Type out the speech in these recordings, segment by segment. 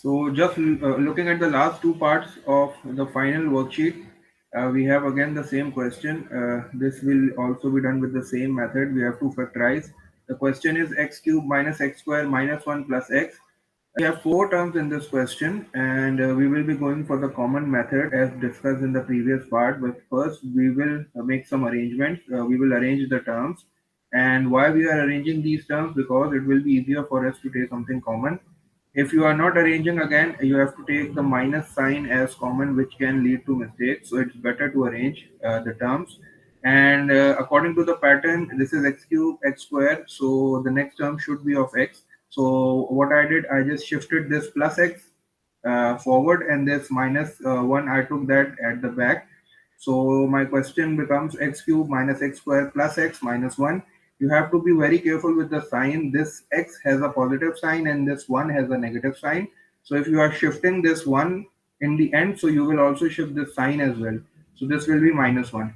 So just looking at the last two parts of the final worksheet, we have again the same question. This will also be done with the same method. We have to factorize. The question is x cube minus x square minus 1 plus x. We have four terms in this question, and we will be going for the common method as discussed in the previous part. But first, we will make some arrangements. We will arrange the terms. And why we are arranging these terms? Because it will be easier for us to take something common. If you are not arranging again, you have to take the minus sign as common, which can lead to mistakes. So it's better to arrange the terms. And according to the pattern, this is x cube, x square. So the next term should be of x. So what I did, I just shifted this plus x forward, and this minus 1, I took that at the back. So my question becomes x cube minus x square plus x minus 1. You have to be very careful with the sign. This x has a positive sign and this 1 has a negative sign. So if you are shifting this 1 in the end, so you will also shift this sign as well. So this will be minus 1.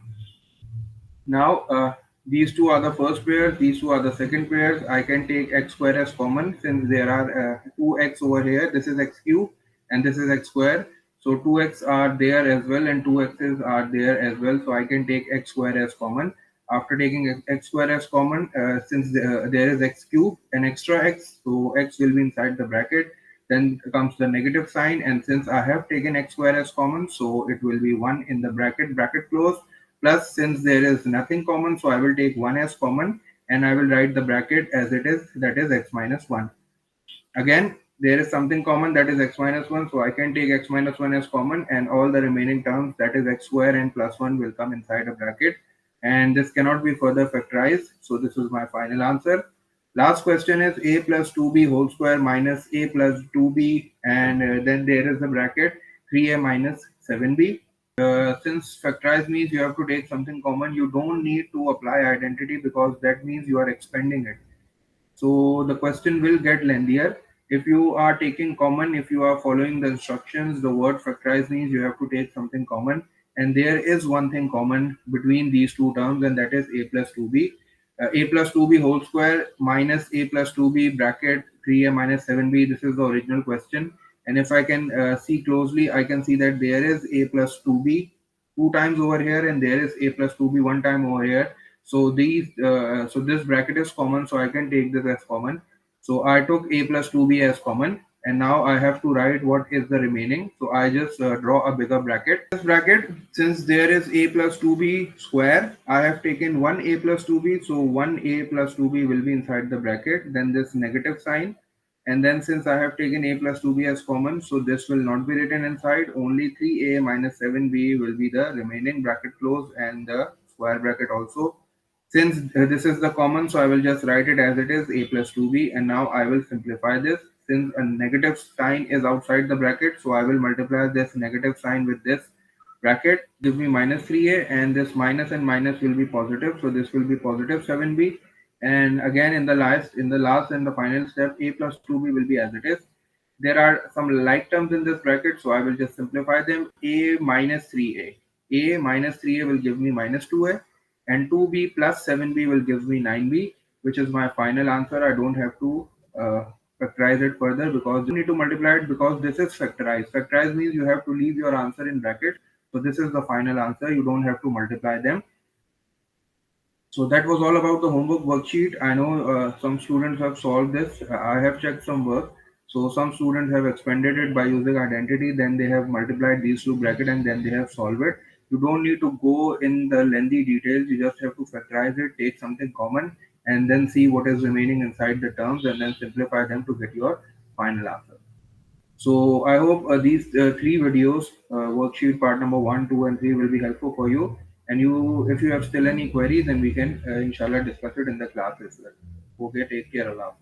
Now, these two are the first pairs, these two are the second pairs. I can take x square as common since there are 2x over here. This is x cube and this is x square. So 2x are there as well and 2x's are there as well. So I can take x square as common. After taking x square as common, since there is x cube, an extra x, so x will be inside the bracket. Then comes the negative sign, and since I have taken x square as common, so it will be 1 in the bracket, bracket close. Plus, since there is nothing common, so I will take 1 as common and I will write the bracket as it is, that is x minus 1. Again, there is something common, that is x minus 1, so I can take x minus 1 as common, and all the remaining terms, that is x square and plus 1, will come inside a bracket. And this cannot be further factorized, so this is my final answer. Last question is a plus 2b whole square minus a plus 2b, and then there is a bracket 3a minus 7b. Since factorize means you have to take something common, you don't need to apply identity because that means you are expanding it. So the question will get lengthier. If you are taking common, if you are following the instructions, the word factorize means you have to take something common. And there is one thing common between these two terms, and that is a plus 2b. A plus 2b whole square minus a plus 2b bracket 3a minus 7b. This is the original question. And if I can see closely, I can see that there is a plus 2b two times over here, and there is a plus 2b one time over here. So so this bracket is common, so I can take this as common. So I took a plus 2b as common, and now I have to write what is the remaining. So I just draw a bigger bracket. This bracket, since there is a plus 2b square, I have taken 1a plus 2b. So 1a plus 2b will be inside the bracket. Then this negative sign. And then since I have taken a plus 2b as common, so this will not be written inside. Only 3a minus 7b will be the remaining, bracket close, and the square bracket also. Since this is the common, so I will just write it as it is, a plus 2b, and now I will simplify this. Since a negative sign is outside the bracket, so I will multiply this negative sign with this bracket, give me minus 3a, and this minus and minus will be positive, so this will be positive 7b. And again, in the last and the final step, a plus 2b will be as it is. There are some like terms in this bracket, so I will just simplify them. A minus 3a. A minus 3a will give me minus 2a, and 2b plus 7b will give me 9b, which is my final answer. I don't have to factorize it further because you need to multiply it because this is factorized. Factorize means you have to leave your answer in brackets. So this is the final answer. You don't have to multiply them. So that was all about the homework worksheet. I know some students have solved this. I have checked some work. So some students have expanded it by using identity, then they have multiplied these two brackets and then they have solved it. You don't need to go in the lengthy details. You just have to factorize it, take something common, and then see what is remaining inside the terms and then simplify them to get your final answer. So I hope these three videos, worksheet part number 1, 2, and 3 will be helpful for you. And if you have still any queries, then we can inshallah discuss it in the class as well. Okay, take care. Allah.